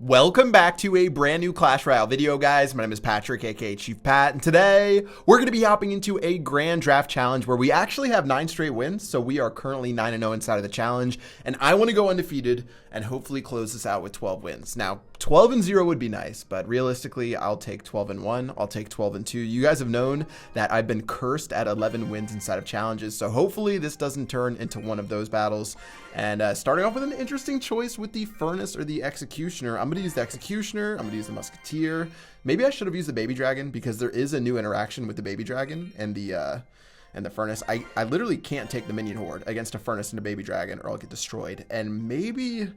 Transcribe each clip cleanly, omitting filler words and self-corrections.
Welcome back to a brand new Clash Royale video, guys. My name is Patrick, aka Chief Pat, and today we're going to be hopping into a Grand Draft challenge where we actually have 9 straight wins, so we are currently 9-0 inside of the challenge, and I want to go undefeated and hopefully close this out with 12 wins. Now, 12-0 would be nice, but realistically, I'll take 12-1. I'll take 12-2. You guys have known that I've been cursed at 11 wins inside of challenges, so hopefully this doesn't turn into one of those battles. And starting off with an interesting choice with the Furnace or the Executioner. I'm going to use the Executioner. I'm going to use the Musketeer. Maybe I should have used the Baby Dragon because there is a new interaction with the Baby Dragon and the Furnace. I literally can't take the Minion Horde against a Furnace and a Baby Dragon or I'll get destroyed. And maybe,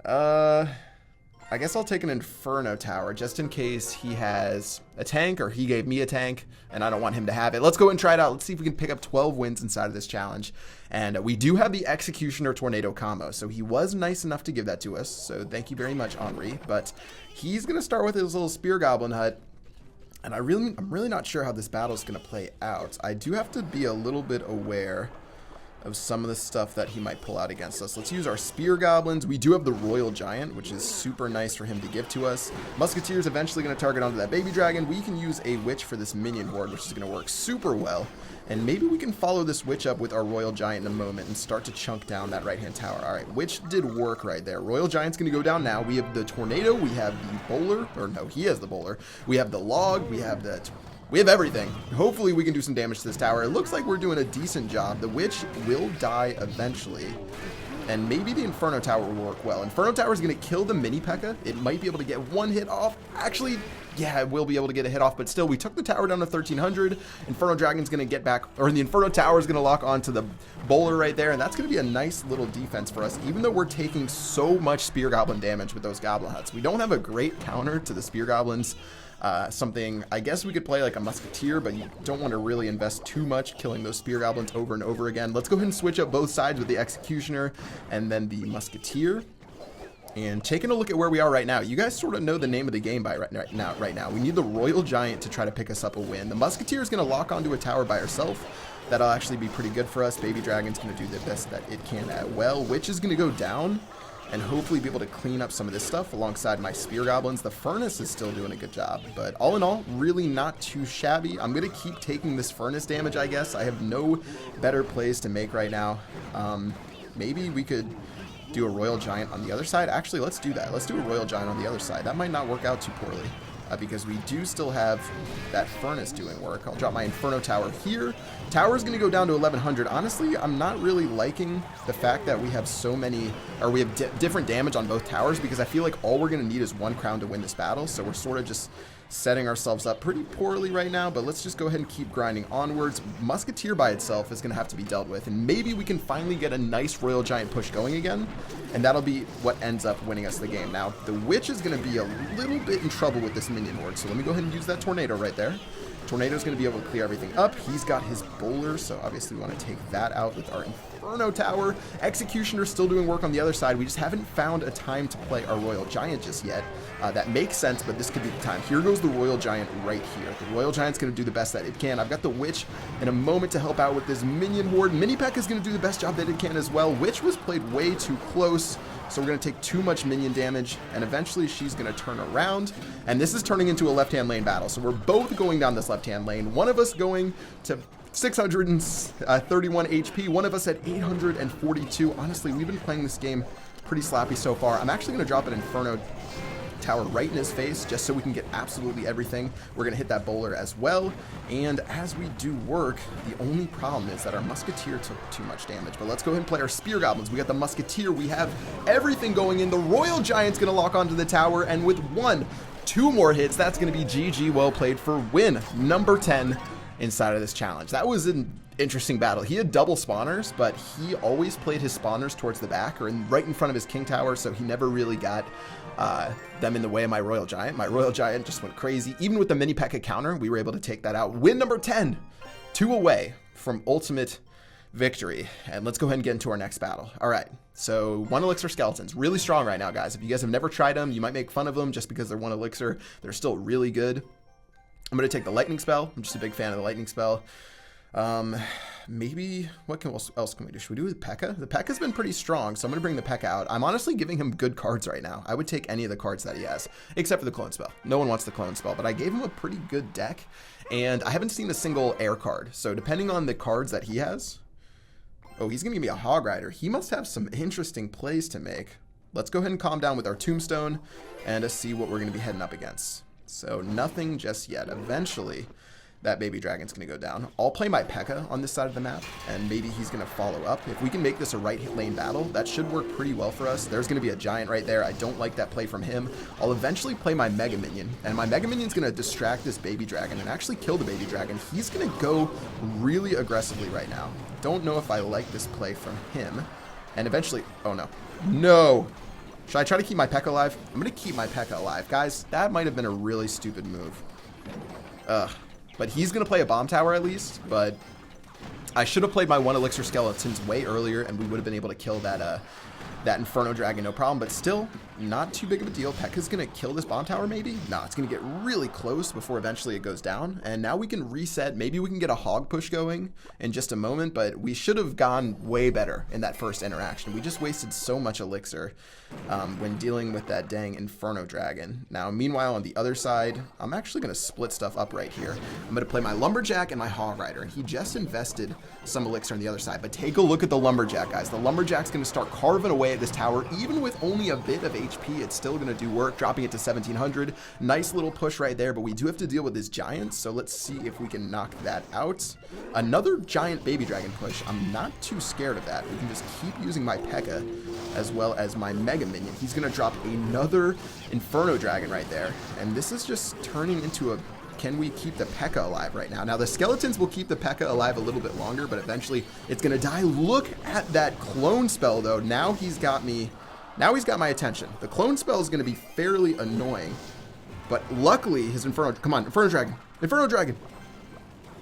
I guess I'll take an Inferno Tower just in case he has a tank or he gave me a tank and I don't want him to have it. Let's go and try it out. Let's see if we can pick up 12 wins inside of this challenge. And we do have the Executioner Tornado combo, so he was nice enough to give that to us. So thank you very much, Henri. But he's going to start with his little Spear Goblin hut. And I'm really not sure how this battle is going to play out. I do have to be a little bit aware of some of the stuff that he might pull out against us. Let's use our Spear Goblins. We do have the Royal Giant, which is super nice for him to give to us. Musketeer is eventually going to target onto that Baby Dragon. We can use a Witch for this Minion Horde, which is going to work super well. And maybe we can follow this Witch up with our Royal Giant in a moment and start to chunk down that right-hand tower. All right, Witch did work right there. Royal Giant's going to go down now. We have the Tornado. We have the Bowler. Or no, he has the Bowler. We have the Log. We have everything. Hopefully we can do some damage to this tower. It looks like we're doing a decent job. The Witch will die eventually. And maybe the Inferno Tower will work well. Inferno Tower is going to kill the Mini P.E.K.K.A. It might be able to get one hit off. Actually, yeah, it will be able to get a hit off, but still, we took the tower down to 1300. Inferno Dragon's going to get back, or the Inferno Tower is going to lock onto the Bowler right there, and that's going to be a nice little defense for us, even though we're taking so much Spear Goblin damage with those Goblin Huts. We don't have a great counter to the Spear Goblins. Something, I guess we could play like a Musketeer, but you don't want to really invest too much killing those Spear Goblins over and over again. Let's go ahead and switch up both sides with the Executioner and then the Musketeer. And taking a look at where we are right now, you guys sort of know the name of the game by right now. We need the Royal Giant to try to pick us up a win. The Musketeer is going to lock onto a tower by herself. That'll actually be pretty good for us. Baby Dragon's going to do the best that it can at well. Witch is going to go down and hopefully be able to clean up some of this stuff alongside my Spear Goblins. The Furnace is still doing a good job, but all in all, really not too shabby. I'm going to keep taking this Furnace damage, I guess. I have no better plays to make right now. Maybe we could do a Royal Giant on the other side. Actually, let's do that. Let's do a Royal Giant on the other side. That might not work out too poorly. Because we do still have that Furnace doing work. I'll drop my Inferno Tower here. Tower's going to go down to 1100. Honestly, I'm not really liking the fact that we have so many, or we have different damage on both towers, because I feel like all we're going to need is 1 crown to win this battle. So we're sort of just setting ourselves up pretty poorly right now, but let's just go ahead and keep grinding onwards. Musketeer by itself is going to have to be dealt with, and maybe we can finally get a nice Royal Giant push going again, and that'll be what ends up winning us the game. Now, the Witch is going to be a little bit in trouble with this Minion Horde, so let me go ahead and use that Tornado right there. Tornado's going to be able to clear everything up. He's got his Bowler, so obviously we want to take that out with our Inferno Tower. Executioner still doing work on the other side. We just haven't found a time to play our Royal Giant just yet. That makes sense, but this could be the time. Here goes the Royal Giant right here. The Royal Giant's going to do the best that it can. I've got the Witch in a moment to help out with this Minion Horde. Mini P.E.K.K.A. is going to do the best job that it can as well. Witch was played way too close, so we're going to take too much minion damage, and eventually she's going to turn around, and this is turning into a left-hand lane battle. So we're both going down this left-hand lane. One of us going to 631 HP, one of us at 842. Honestly, we've been playing this game pretty sloppy so far. I'm actually going to drop an Inferno Tower right in his face just so we can get absolutely everything. We're going to hit that Bowler as well, and as we do work, the only problem is that our Musketeer took too much damage. But let's go ahead and play our Spear Goblins. We got the Musketeer, we have everything going in. The Royal Giant's going to lock onto the tower, and with 2 more hits, that's going to be GG. Well played for win number 10 inside of this challenge. That was an interesting battle. He had double spawners, but he always played his spawners towards the back or right in front of his King Tower, so he never really got them in the way of my Royal Giant. My Royal Giant just went crazy. Even with the Mini P.E.K.K.A. counter, we were able to take that out. Win number 10, 2 away from ultimate victory. And let's go ahead and get into our next battle. All right, so 1 Elixir Skeletons. Really strong right now, guys. If you guys have never tried them, you might make fun of them just because they're 1 Elixir. They're still really good. I'm going to take the Lightning Spell. I'm just a big fan of the Lightning Spell. Maybe what else can we do? Should we do with P.E.K.K.A? The P.E.K.K.A.'s been pretty strong, so I'm going to bring the P.E.K.K.A out. I'm honestly giving him good cards right now. I would take any of the cards that he has, except for the clone spell. No one wants the clone spell, but I gave him a pretty good deck, and I haven't seen a single air card. So depending on the cards that he has... Oh, he's going to give me a Hog Rider. He must have some interesting plays to make. Let's go ahead and calm down with our Tombstone and see what we're going to be heading up against. So nothing just yet. Eventually... that baby dragon's going to go down. I'll play my P.E.K.K.A on this side of the map, and maybe he's going to follow up. If we can make this a right lane battle, that should work pretty well for us. There's going to be a giant right there. I don't like that play from him. I'll eventually play my Mega Minion, and my Mega Minion's going to distract this baby dragon and actually kill the baby dragon. He's going to go really aggressively right now. Don't know if I like this play from him. And eventually... oh, no. No! Should I try to keep my P.E.K.K.A alive? I'm going to keep my P.E.K.K.A alive. Guys, that might have been a really stupid move. Ugh. But he's going to play a bomb tower at least, but I should have played my 1 elixir skeletons way earlier, and we would have been able to kill that that Inferno Dragon, no problem. But still, not too big of a deal. P.E.K.K.A.'s going to kill this bomb tower, maybe? No, it's going to get really close before eventually it goes down. And now we can reset. Maybe we can get a hog push going in just a moment, but we should have gone way better in that first interaction. We just wasted so much elixir when dealing with that dang Inferno Dragon. Now, meanwhile, on the other side, I'm actually going to split stuff up right here. I'm going to play my Lumberjack and my Hog Rider. He just invested some elixir on the other side, but take a look at the Lumberjack, guys. The Lumberjack's going to start carving away at this tower. Even with only a bit of HP, it's still going to do work, dropping it to 1700. Nice little push right there, but we do have to deal with his giants, so let's see if we can knock that out. Another giant baby dragon push. I'm not too scared of that. We can just keep using my P.E.K.K.A as well as my Mega Minion. He's going to drop another Inferno Dragon right there, and this is just turning into a... can we keep the P.E.K.K.A alive right now? Now, the skeletons will keep the P.E.K.K.A alive a little bit longer, but eventually it's going to die. Look at that clone spell, though. Now he's got me... now he's got my attention. The clone spell is going to be fairly annoying, but luckily his Inferno... come on, Inferno Dragon. Inferno Dragon.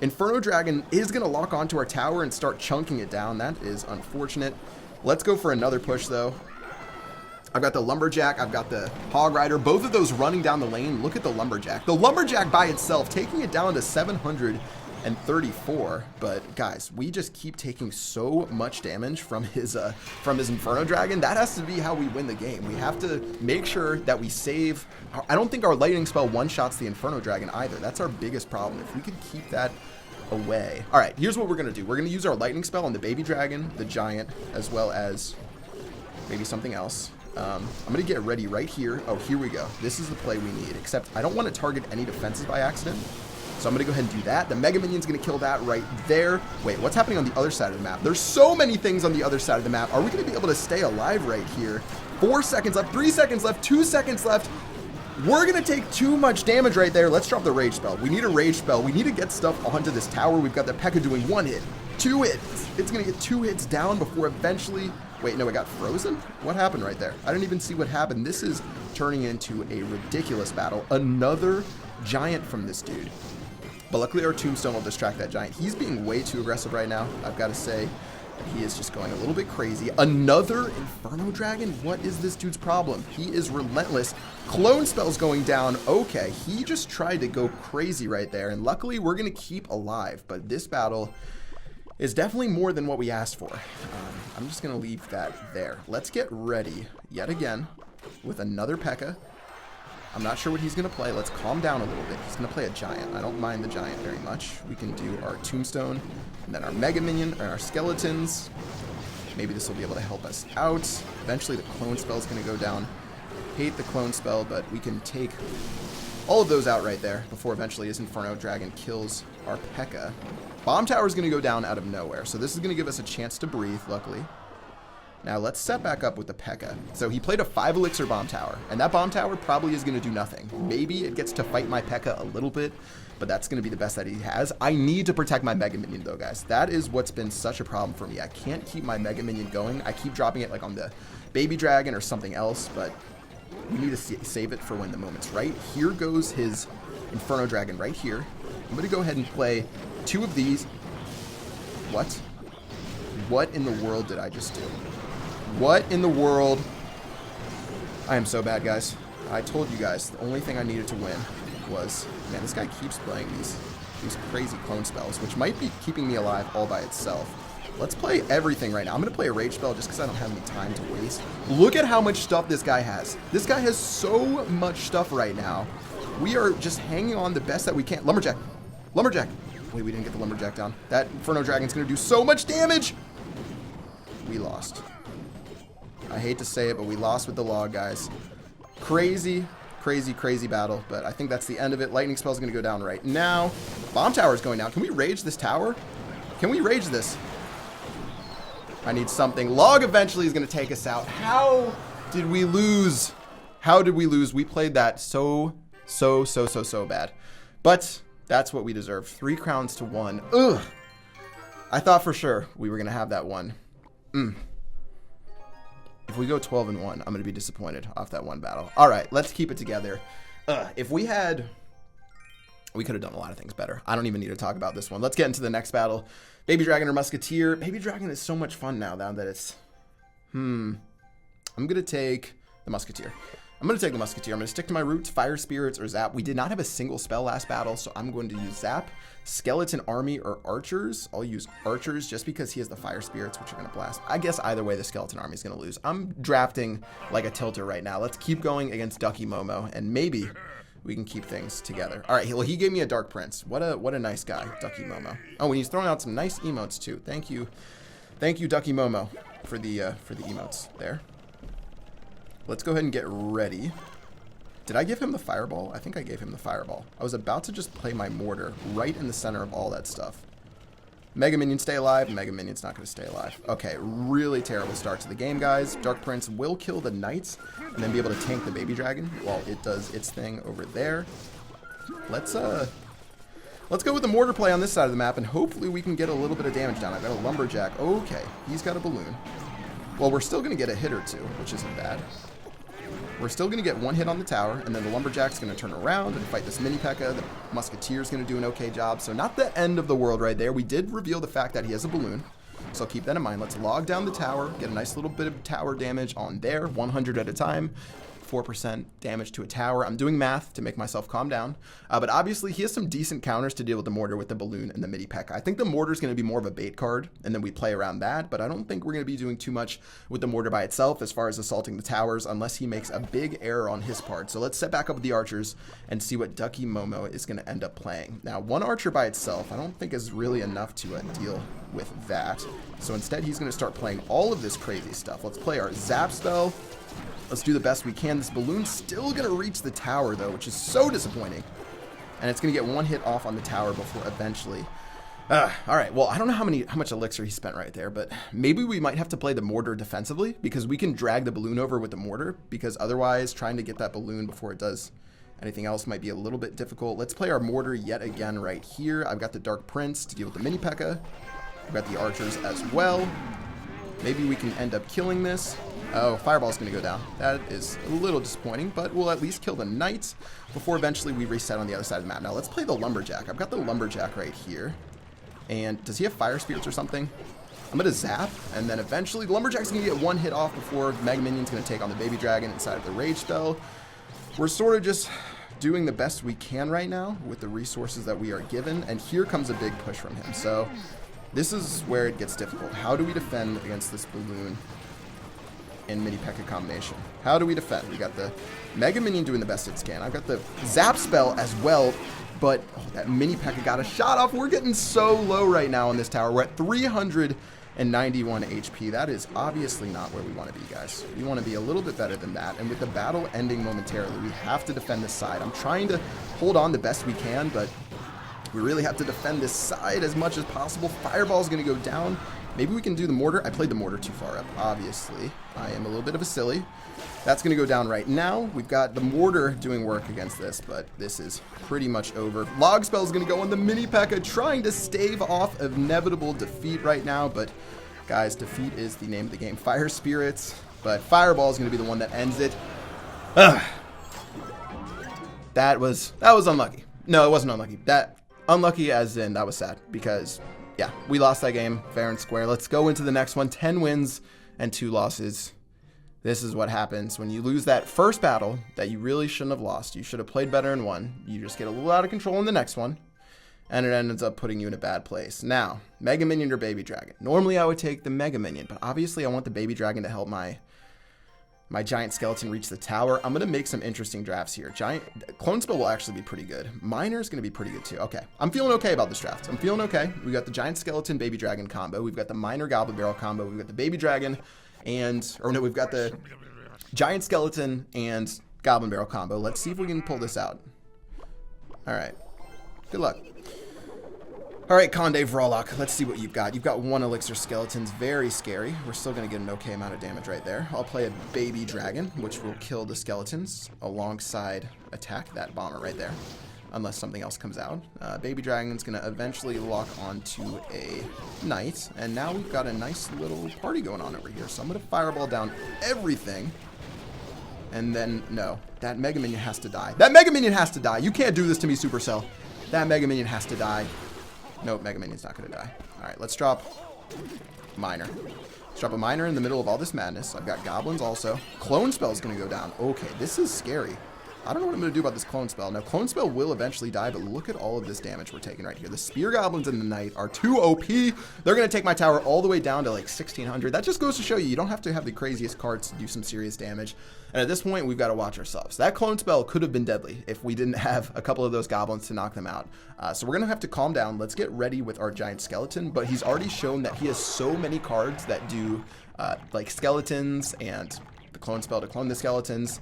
Inferno Dragon is going to lock onto our tower and start chunking it down. That is unfortunate. Let's go for another push, though. I've got the Lumberjack, I've got the Hog Rider, both of those running down the lane. Look at the Lumberjack. The Lumberjack by itself, taking it down to 734. But guys, we just keep taking so much damage from his Inferno Dragon. That has to be how we win the game. We have to make sure that we save. I don't think our lightning spell one-shots the Inferno Dragon either. That's our biggest problem. If we could keep that away. All right, here's what we're going to do. We're going to use our lightning spell on the baby dragon, the giant, as well as maybe something else. I'm going to get ready right here. Oh, here we go. This is the play we need, except I don't want to target any defenses by accident. So I'm going to go ahead and do that. The Mega Minion's going to kill that right there. Wait, what's happening on the other side of the map? There's so many things on the other side of the map. Are we going to be able to stay alive right here? 4 seconds left, 3 seconds left, 2 seconds left. We're going to take too much damage right there. Let's drop the Rage Spell. We need a Rage Spell. We need to get stuff onto this tower. We've got the P.E.K.K.A doing 1 hit, 2 hits. It's going to get 2 hits down before eventually... wait, no, it got frozen? What happened right there? I didn't even see what happened. This is turning into a ridiculous battle. Another giant from this dude. But luckily our Tombstone will distract that giant. He's being way too aggressive right now, I've got to say. He is just going a little bit crazy. Another Inferno Dragon? What is this dude's problem? He is relentless. Clone spell's going down. Okay, he just tried to go crazy right there. And luckily, we're going to keep alive. But this battle is definitely more than what we asked for. I'm just going to leave that there. Let's get ready yet again with another P.E.K.K.A. I'm not sure what he's going to play. Let's calm down a little bit. He's going to play a giant. I don't mind the giant very much. We can do our Tombstone and then our Mega Minion and our skeletons. Maybe this will be able to help us out. Eventually the clone spell is going to go down. Hate the clone spell, but we can take all of those out right there before eventually his Inferno Dragon kills our P.E.K.K.A. Bomb Tower is going to go down out of nowhere, so this is going to give us a chance to breathe, luckily. Now let's set back up with the P.E.K.K.A. So he played a 5 elixir bomb tower, and that bomb tower probably is going to do nothing. Maybe it gets to fight my P.E.K.K.A. a little bit, but that's going to be the best that he has. I need to protect my Mega Minion though, guys. That is what's been such a problem for me. I can't keep my Mega Minion going. I keep dropping it like on the Baby Dragon or something else, but we need to save it for when the moment's right. Here goes his Inferno Dragon right here. I'm going to go ahead and play 2 of these. What? What in the world did I just do? What in the world? I am so bad, guys. I told you guys, the only thing I needed to win was... man, this guy keeps playing these crazy clone spells, which might be keeping me alive all by itself. Let's play everything right now. I'm going to play a rage spell just because I don't have any time to waste. Look at how much stuff this guy has. This guy has so much stuff right now. We are just hanging on the best that we can. Lumberjack. Lumberjack. Wait, we didn't get the Lumberjack down. That Inferno Dragon's going to do so much damage. We lost. I hate to say it, but we lost with the log, guys. Crazy, crazy, crazy battle. But I think that's the end of it. Lightning spell's going to go down right now. Bomb tower's going down. Can we rage this tower? Can we rage this? I need something. Log eventually is going to take us out. How did we lose? How did we lose? We played that so bad. But that's what we deserve. 3 crowns to 1. Ugh. I thought for sure we were going to have that one. If we go 12-1, I'm going to be disappointed off that one battle. All right, let's keep it together. If we had... We could have done a lot of things better. I don't even need to talk about this one. Let's get into the next battle. Baby Dragon or Musketeer. Baby Dragon is so much fun now that it's... I'm going to take the Musketeer. I'm going to take the Musketeer. I'm going to stick to my roots, Fire Spirits or Zap. We did not have a single spell last battle, so I'm going to use Zap. Skeleton Army or Archers. I'll use Archers just because he has the Fire Spirits, which are going to blast. I guess either way, the Skeleton Army is going to lose. I'm drafting like a tilter right now. Let's keep going against Ducky Momo, and maybe we can keep things together. All right, well, he gave me a Dark Prince. What a nice guy, Ducky Momo. Oh, and he's throwing out some nice emotes too. Thank you, Ducky Momo, for the emotes there. Let's go ahead and get ready. Did I give him the Fireball? I think I gave him the Fireball. I was about to just play my Mortar right in the center of all that stuff. Mega Minion stay alive. Mega Minion's not going to stay alive. Okay, really terrible start to the game, guys. Dark Prince will kill the Knights and then be able to tank the Baby Dragon while it does its thing over there. Let's go with the Mortar play on this side of the map, and hopefully we can get a little bit of damage down. I've got a Lumberjack. Okay, he's got a Balloon. Well, we're still going to get a hit or two, which isn't bad. We're still going to get one hit on the tower, and then the Lumberjack's going to turn around and fight this Mini P.E.K.K.A. The Musketeer's going to do an okay job, so not the end of the world right there. We did reveal the fact that he has a Balloon, so keep that in mind. Let's log down the tower, get a nice little bit of tower damage on there, 100 at a time. 4% damage to a tower. I'm doing math to make myself calm down. But obviously, he has some decent counters to deal with the Mortar with the Balloon and the Mini P.E.K.K.A. I think the Mortar is going to be more of a bait card, and then we play around that. But I don't think we're going to be doing too much with the Mortar by itself as far as assaulting the towers, unless he makes a big error on his part. So let's set back up with the Archers and see what Ducky Momo is going to end up playing. Now, one Archer by itself, I don't think is really enough to deal with that. So instead, he's going to start playing all of this crazy stuff. Let's play our Zap spell. Let's do the best we can. This Balloon's still going to reach the tower, though, which is so disappointing. And it's going to get one hit off on the tower before eventually. All right, well, I don't know how much elixir he spent right there, but maybe we might have to play the Mortar defensively because we can drag the Balloon over with the Mortar, because otherwise trying to get that Balloon before it does anything else might be a little bit difficult. Let's play our Mortar yet again right here. I've got the Dark Prince to deal with the Mini P.E.K.K.A. I've got the Archers as well. Maybe we can end up killing this. Oh, Fireball's going to go down. That is a little disappointing, but we'll at least kill the Knights before eventually we reset on the other side of the map. Now, let's play the Lumberjack. I've got the Lumberjack right here. And does he have Fire Spirits or something? I'm going to Zap, and then eventually the Lumberjack's going to get one hit off before Mega Minion's going to take on the Baby Dragon inside of the Rage spell. We're sort of just doing the best we can right now with the resources that we are given, and here comes a big push from him. So this is where it gets difficult. How do we defend against this Balloon and Mini P.E.K.K.A. combination? How do we defend? We got the Mega Minion doing the best it can. I've got the Zap spell as well, but that Mini P.E.K.K.A. got a shot off. We're getting so low right now on this tower. We're at 391 HP. That is obviously not where we want to be, guys. We want to be a little bit better than that, and with the battle ending momentarily, we have to defend this side. I'm trying to hold on the best we can, but we really have to defend this side as much as possible. Fireball's going to go down. Maybe we can do the Mortar. I played the Mortar too far up, obviously. I am a little bit of a silly. That's going to go down right now. We've got the Mortar doing work against this, but this is pretty much over. Log spell is going to go on the Mini P.E.K.K.A. trying to stave off inevitable defeat right now, but guys, defeat is the name of the game. Fire Spirits, but Fireball is going to be the one that ends it. That was unlucky. No, it wasn't unlucky. Unlucky as in that was sad, because yeah, we lost that game fair and square. Let's go into the next one. 10 wins and 2 losses. This is what happens when you lose that first battle that you really shouldn't have lost. You should have played better and won. You just get a little out of control in the next one, and it ends up putting you in a bad place. Now, Mega Minion or Baby Dragon. Normally I would take the Mega Minion, but obviously I want the Baby Dragon to help my Giant Skeleton reach the tower. I'm going to make some interesting drafts here. Clone Spell will actually be pretty good. Miner is going to be pretty good too. Okay, I'm feeling okay about this draft. I'm feeling okay. We got the Giant Skeleton Baby Dragon combo. We've got the Miner Goblin Barrel combo. We've got the Baby Dragon we've got the Giant Skeleton and Goblin Barrel combo. Let's see if we can pull this out. All right. Good luck. All right, Conde Vrolok, let's see what you've got. You've got 1 Elixir Skeletons, very scary. We're still going to get an okay amount of damage right there. I'll play a Baby Dragon, which will kill the Skeletons alongside attack that Bomber right there, unless something else comes out. Baby Dragon's going to eventually lock onto a Knight, and now we've got a nice little party going on over here. So I'm going to Fireball down everything, and then, no, that Mega Minion has to die. That Mega Minion has to die. You can't do this to me, Supercell. That Mega Minion has to die. Nope, Mega Minion's not going to die. All right, let's drop Miner. Let's drop a Miner in the middle of all this madness. I've got Goblins also. Clone Spell is going to go down. Okay, this is scary. I don't know what I'm going to do about this Clone Spell. Now, Clone Spell will eventually die, but look at all of this damage we're taking right here. The Spear Goblins and the Knight are too OP. They're going to take my tower all the way down to like 1600. That just goes to show you, you don't have to have the craziest cards to do some serious damage. And at this point, we've got to watch ourselves. That Clone Spell could have been deadly if we didn't have a couple of those Goblins to knock them out. So we're going to have to calm down. Let's get ready with our Giant Skeleton, but he's already shown that he has so many cards that do like Skeletons and the Clone Spell to clone the Skeletons,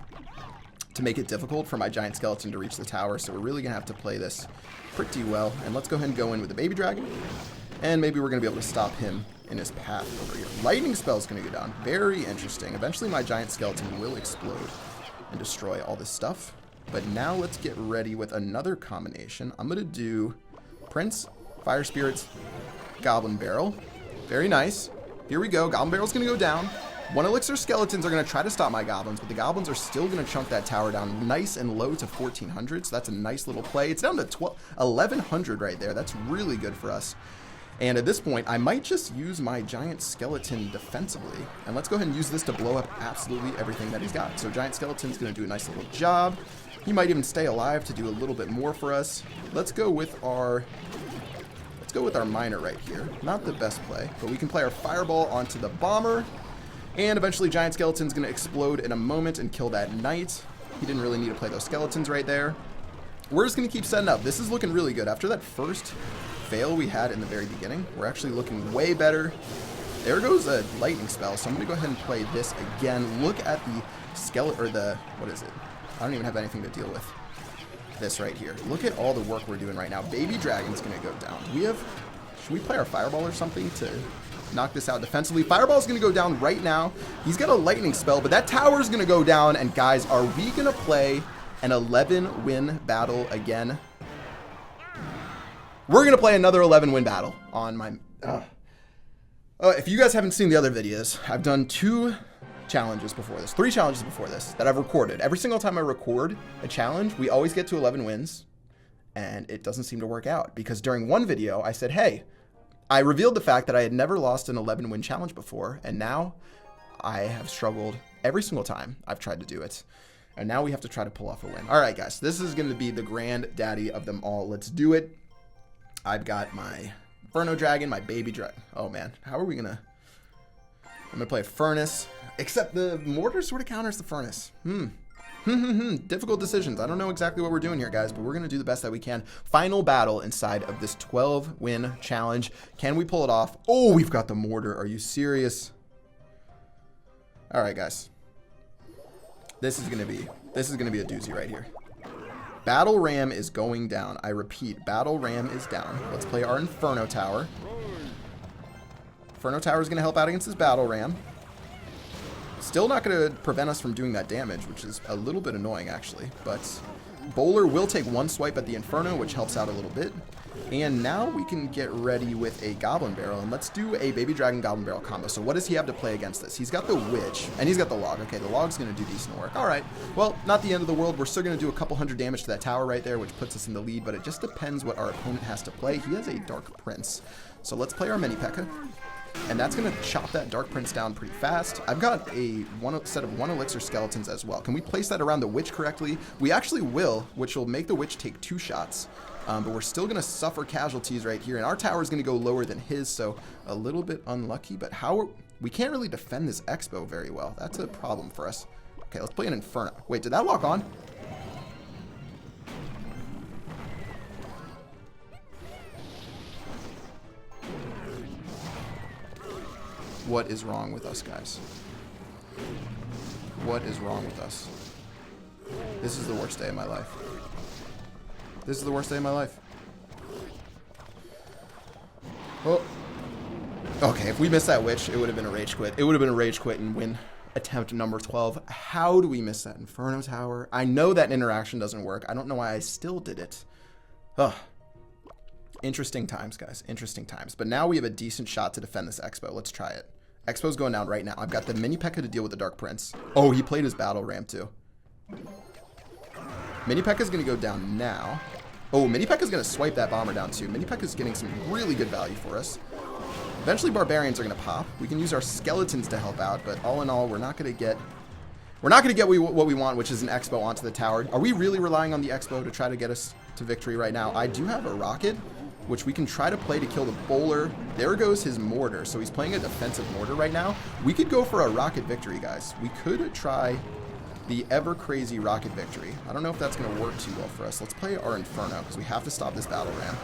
to make it difficult for my Giant Skeleton to reach the tower. So we're really going to have to play this pretty well. And let's go ahead and go in with the Baby Dragon. And maybe we're going to be able to stop him in his path over here. Lightning Spell is going to go down. Very interesting. Eventually my Giant Skeleton will explode and destroy all this stuff. But now let's get ready with another combination. I'm going to do Prince, Fire Spirits, Goblin Barrel. Very nice. Here we go. Goblin Barrel's going to go down. 1 Elixir Skeletons are going to try to stop my Goblins, but the Goblins are still going to chunk that tower down nice and low to 1400, so that's a nice little play. It's down to 1100 right there. That's really good for us. And at this point, I might just use my Giant Skeleton defensively. And let's go ahead and use this to blow up absolutely everything that he's got. So Giant Skeleton's going to do a nice little job. He might even stay alive to do a little bit more for us. Let's go with our Miner right here. Not the best play, but we can play our Fireball onto the Bomber. And eventually Giant Skeleton's going to explode in a moment and kill that Knight. He didn't really need to play those Skeletons right there. We're just going to keep setting up. This is looking really good. After that first fail we had in the very beginning, we're actually looking way better. There goes a Lightning Spell, so I'm going to go ahead and play this again. Look at the skeleton, or the, what is it? I don't even have anything to deal with. This right here. Look at all the work we're doing right now. Baby Dragon's going to go down. Should we play our Fireball or something to knock this out defensively? Fireball's going to go down right now. He's got a Lightning Spell, but that tower's going to go down. And guys, are we going to play an 11-win battle again? We're going to play another 11-win battle on my... if you guys haven't seen the other videos, I've done 3 challenges before this that I've recorded. Every single time I record a challenge, we always get to 11 wins. And it doesn't seem to work out. Because during one video, I said, hey, I revealed the fact that I had never lost an 11-win challenge before, and now I have struggled every single time I've tried to do it. And now we have to try to pull off a win. All right, guys, this is going to be the granddaddy of them all. Let's do it. I've got my Inferno Dragon, my Baby Dragon. Oh, man, how are we going to... I'm going to play a Furnace, except the Mortar sort of counters the Furnace. Difficult decisions. I don't know exactly what we're doing here, guys, but we're going to do the best that we can. Final battle inside of this 12-win challenge. Can we pull it off? Oh, we've got the Mortar. Are you serious? All right, guys. This is going to be a doozy right here. Battle Ram is going down. I repeat, Battle Ram is down. Let's play our Inferno Tower. Inferno Tower is going to help out against this Battle Ram. Still not going to prevent us from doing that damage, which is a little bit annoying, actually. But Bowler will take one swipe at the Inferno, which helps out a little bit. And now we can get ready with a Goblin Barrel. And let's do a Baby Dragon Goblin Barrel combo. So what does he have to play against this? He's got the Witch, and he's got the Log. Okay, the Log's going to do decent work. All right. Well, not the end of the world. We're still going to do a couple hundred damage to that tower right there, which puts us in the lead. But it just depends what our opponent has to play. He has a Dark Prince. So let's play our Mini P.E.K.K.A. And that's going to chop that Dark Prince down pretty fast. I've got a set of 1 Elixir Skeletons as well. Can we place that around the Witch correctly? We actually will, which will make the Witch take 2 shots. But we're still going to suffer casualties right here. And our tower is going to go lower than his, so a little bit unlucky. But we can't really defend this Expo very well. That's a problem for us. Okay, let's play an Inferno. Wait, did that lock on? What is wrong with us, guys? What is wrong with us? This is the worst day of my life. This is the worst day of my life. Oh. Okay, if we missed that witch, it would have been a rage quit. It would have been a rage quit and win attempt number 12. How do we miss that Inferno Tower? I know that interaction doesn't work. I don't know why I still did it. Ugh. Interesting times, guys. Interesting times. But now we have a decent shot to defend this Expo. Let's try it. Expo's going down right now. I've got the Mini P.E.K.K.A to deal with the Dark Prince. Oh, he played his Battle Ram too. Mini P.E.K.K.A is going to go down now. Oh, Mini P.E.K.K.A is going to swipe that bomber down too. Mini P.E.K.K.A is getting some really good value for us. Eventually, Barbarians are going to pop. We can use our Skeletons to help out, but all in all, we're not going to get what we want, which is an Expo onto the tower. Are we really relying on the Expo to try to get us to victory right now? I do have a Rocket, which we can try to play to kill the Bowler. There goes his Mortar, so he's playing a defensive Mortar right now. We could go for a Rocket victory, guys. We could try the ever-crazy Rocket victory. I don't know if that's going to work too well for us. Let's play our Inferno, because we have to stop this Battle Ram.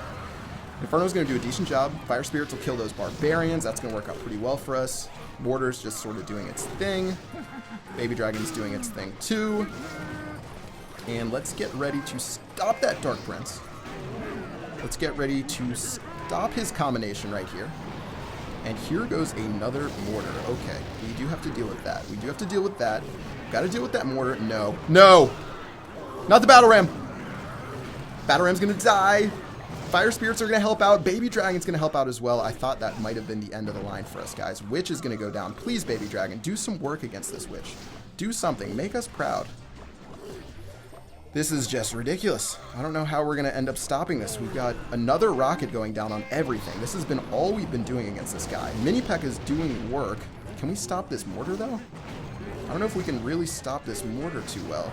Inferno's going to do a decent job. Fire Spirits will kill those Barbarians. That's going to work out pretty well for us. Mortar's just sort of doing its thing. Baby Dragon's doing its thing too. And let's get ready to stop that Dark Prince. Let's get ready to stop his combination right here. And here goes another Mortar. Okay, we do have to deal with that. We do have to deal with that. Got to deal with that Mortar. No. No! Not the Battle Ram! Battle Ram's going to die. Fire Spirits are going to help out. Baby Dragon's going to help out as well. I thought that might have been the end of the line for us, guys. Witch is going to go down. Please, Baby Dragon, do some work against this Witch. Do something. Make us proud. This is just ridiculous. I don't know how we're going to end up stopping this. We've got another Rocket going down on everything. This has been all we've been doing against this guy. Mini P.E.K.K.A is doing work. Can we stop this Mortar, though? I don't know if we can really stop this Mortar too well.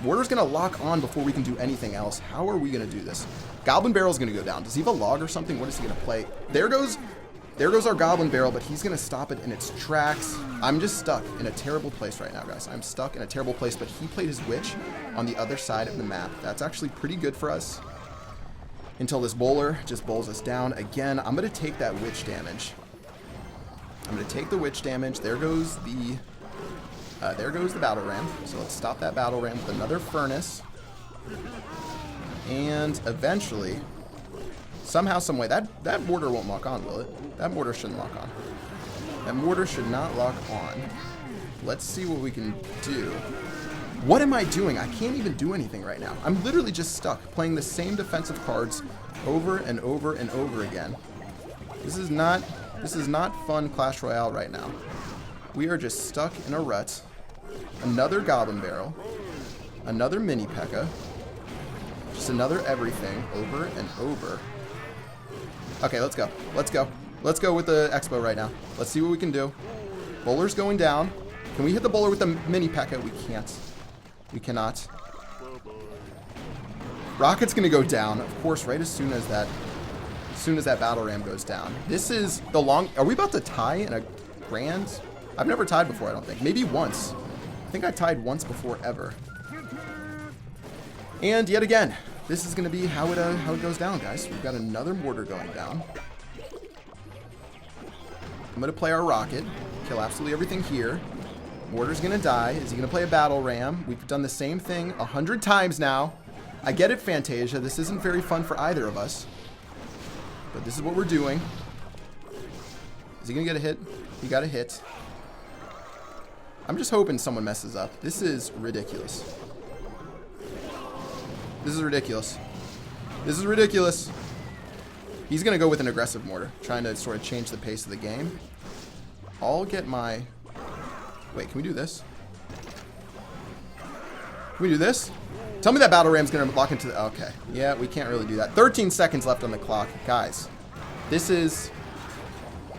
Mortar's going to lock on before we can do anything else. How are we going to do this? Goblin Barrel's going to go down. Does he have a log or something? What is he going to play? There goes our Goblin Barrel, but he's going to stop it in its tracks. I'm just stuck in a terrible place right now, guys. I'm stuck in a terrible place, but he played his Witch on the other side of the map. That's actually pretty good for us until this Bowler just bowls us down. Again, I'm going to take that Witch damage. I'm going to take the Witch damage. There goes the Battle Ram. So let's stop that Battle Ram with another Furnace. And eventually, somehow, someway, that Mortar won't lock on, will it? That Mortar shouldn't lock on. That Mortar should not lock on. Let's see what we can do. What am I doing? I can't even do anything right now. I'm literally just stuck playing the same defensive cards over and over and over again. This is not fun Clash Royale right now. We are just stuck in a rut. Another Goblin Barrel. Another Mini P.E.K.K.A. Just another everything over and over. Okay, let's go. Let's go. Let's go with the Expo right now. Let's see what we can do. Bowler's going down. Can we hit the Bowler with the Mini P.E.K.K.A.? We can't. We cannot. Rocket's going to go down, of course, right as soon as that Battle Ram goes down. This is the long... Are we about to tie in a grand... I've never tied before, I don't think. Maybe once. I think I tied once before ever. And yet again, this is going to be how it goes down, guys. We've got another Mortar going down. I'm going to play our Rocket. Kill absolutely everything here. Mortar's going to die. Is he going to play a Battle Ram? We've done the same thing 100 times now. I get it, Fantasia. This isn't very fun for either of us. But this is what we're doing. Is he going to get a hit? He got a hit. I'm just hoping someone messes up. This is ridiculous. This is ridiculous. This is ridiculous. He's going to go with an aggressive Mortar, trying to sort of change the pace of the game. I'll get my... Wait, can we do this? Can we do this? Tell me that Battle Ram's going to lock into the... Okay. Yeah, we can't really do that. 13 seconds left on the clock. Guys, this is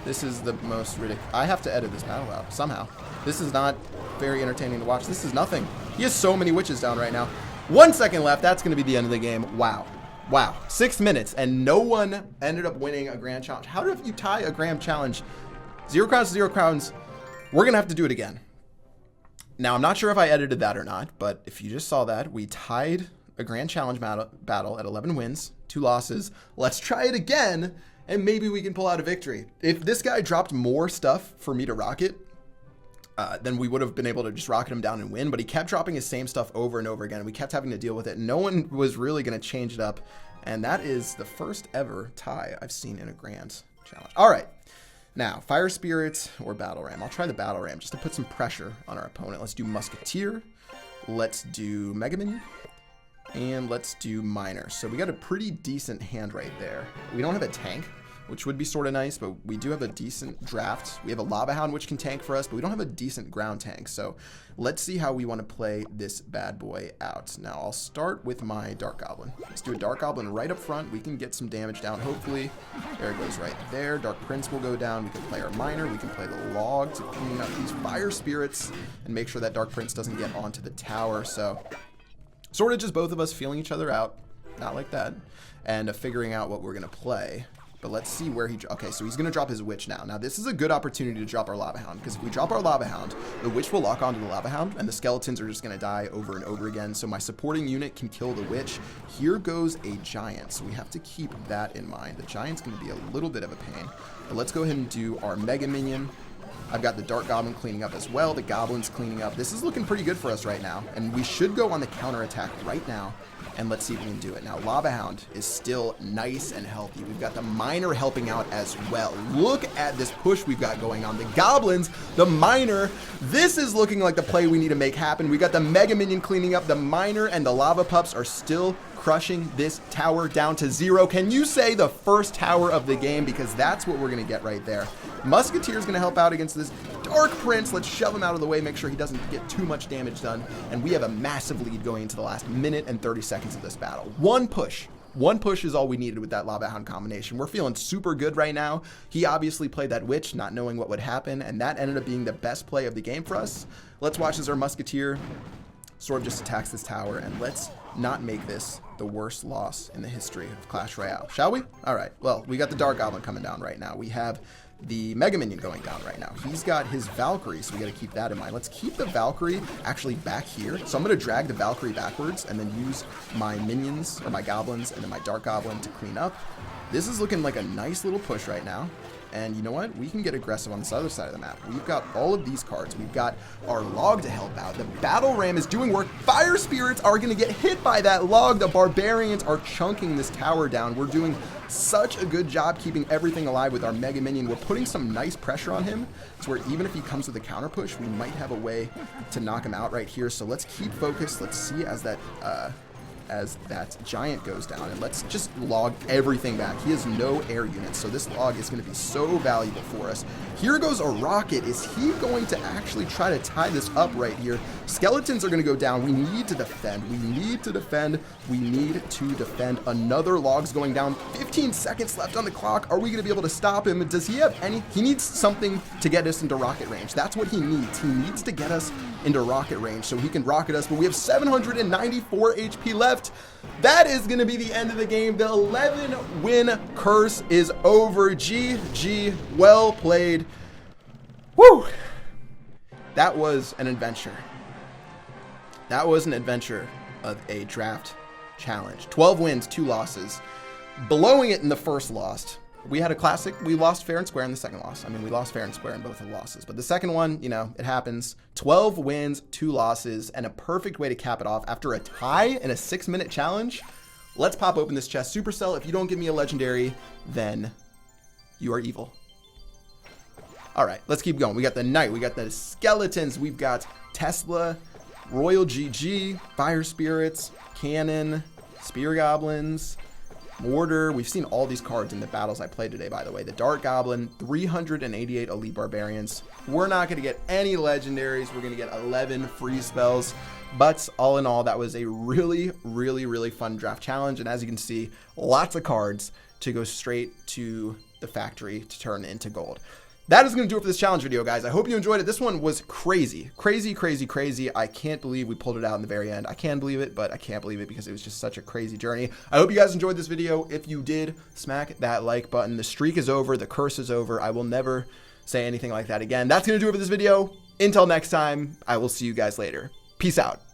the most ridiculous... I have to edit this battle out somehow. This is not very entertaining to watch. This is nothing. He has so many Witches down right now. 1 second left. That's going to be the end of the game. Wow. Wow, 6 minutes, and no one ended up winning a grand challenge. How do you tie a grand challenge? 0 crowns to 0 crowns. We're going to have to do it again. Now, I'm not sure if I edited that or not, but if you just saw that, we tied a grand challenge battle at 11 wins, 2 losses. Let's try it again, and maybe we can pull out a victory. If this guy dropped more stuff for me to rocket, then we would have been able to just rocket him down and win, but he kept dropping his same stuff over and over again. We kept having to deal with it. No one was really going to change it up, and that is the first ever tie I've seen in a grand challenge. All right, now, Fire Spirit or Battle Ram. I'll try the Battle Ram just to put some pressure on our opponent. Let's do Musketeer, let's do Mega Minion, and let's do Miner. So we got a pretty decent hand right there. We don't have a tank, which would be sort of nice, but we do have a decent draft. We have a Lava Hound, which can tank for us, but we don't have a decent ground tank. So let's see how we want to play this bad boy out. Now, I'll start with my Dark Goblin. Let's do a Dark Goblin right up front. We can get some damage down, hopefully. There it goes right there. Dark Prince will go down. We can play our Miner. We can play the Log to clean up these Fire Spirits and make sure that Dark Prince doesn't get onto the tower. So sort of just both of us feeling each other out, not like that, and figuring out what we're going to play. But let's see where he... Okay, so he's going to drop his Witch now. Now, this is a good opportunity to drop our Lava Hound, because if we drop our Lava Hound, the Witch will lock onto the Lava Hound, and the skeletons are just going to die over and over again. So my supporting unit can kill the Witch. Here goes a Giant, so we have to keep that in mind. The Giant's going to be a little bit of a pain. But let's go ahead and do our Mega Minion. I've got the Dark Goblin cleaning up as well. The Goblin's cleaning up. This is looking pretty good for us right now, and we should go on the counterattack right now. And let's see if we can do it. Now, Lava Hound is still nice and healthy. We've got the Miner helping out as well. Look at this push we've got going on. The Goblins, the Miner. This is looking like the play we need to make happen. We got the Mega Minion cleaning up. The Miner and the Lava Pups are still crushing this tower down to 0. Can you say the first tower of the game? Because that's what we're going to get right there. Musketeer is going to help out against this Dark Prince. Let's shove him out of the way, make sure he doesn't get too much damage done. And we have a massive lead going into the last minute and 30 seconds of this battle. One push is all we needed with that Lava Hound combination. We're feeling super good right now. He obviously played that Witch, not knowing what would happen, and that ended up being the best play of the game for us. Let's watch as our Musketeer sort of just attacks this tower, and let's not make this the worst loss in the history of Clash Royale, shall we? All right, well, we got the Dark Goblin coming down right now. We have the Mega Minion going down right now. He's got his Valkyrie, so we got to keep that in mind. Let's keep the Valkyrie actually back here. So I'm going to drag the Valkyrie backwards and then use my minions, or my goblins, and then my Dark Goblin to clean up. This is looking like a nice little push right now. And you know what? We can get aggressive on this other side of the map. We've got all of these cards. We've got our Log to help out. The Battle Ram is doing work. Fire Spirits are going to get hit by that Log. The Barbarians are chunking this tower down. We're doing such a good job keeping everything alive with our Mega Minion. We're putting some nice pressure on him, so where even if he comes with a counter push, we might have a way to knock him out right here. So let's keep focused. Let's see as that Giant goes down, and let's just log everything back. He has no air units, so this log is going to be so valuable for us. Here goes a Rocket. Is he going to actually try to tie this up right here? Skeletons are going to go down. We need to defend. We need to defend. We need to defend. Another log's going down. 15 seconds left on the clock. Are we going to be able to stop him? Does he have any? He needs something to get us into rocket range. That's what he needs. He needs to get us into rocket range so he can rocket us, but we have 794 HP left. That is going to be the end of the game. The 11-win curse is over. GG. Well played. Woo! That was an adventure. That was an adventure of a draft challenge. 12 wins, 2 losses. Blowing it in the first loss. We had a classic. We lost fair and square in the second loss. I mean, we lost fair and square in both of the losses. But the second one, you know, it happens. 12 wins, 2 losses, and a perfect way to cap it off after a tie in a 6-minute challenge. Let's pop open this chest. Supercell, if you don't give me a legendary, then you are evil. All right, let's keep going. We got the Knight. We got the Skeletons. We've got Tesla, Royal GG, Fire Spirits, Cannon, Spear Goblins, Mortar. We've seen all these cards in the battles I played today, by the way. The Dark Goblin, 388 Elite Barbarians. We're not going to get any legendaries. We're going to get 11 free spells. But all in all, that was a really, really, really fun draft challenge. And as you can see, lots of cards to go straight to the factory to turn into gold. that is going to do it for this challenge video, guys. I hope you enjoyed it. This one was crazy. Crazy, crazy, crazy. I can't believe we pulled it out in the very end. I can believe it, but I can't believe it because it was just such a crazy journey. I hope you guys enjoyed this video. If you did, smack that like button. The streak is over. The curse is over. I will never say anything like that again. That's going to do it for this video. Until next time, I will see you guys later. Peace out.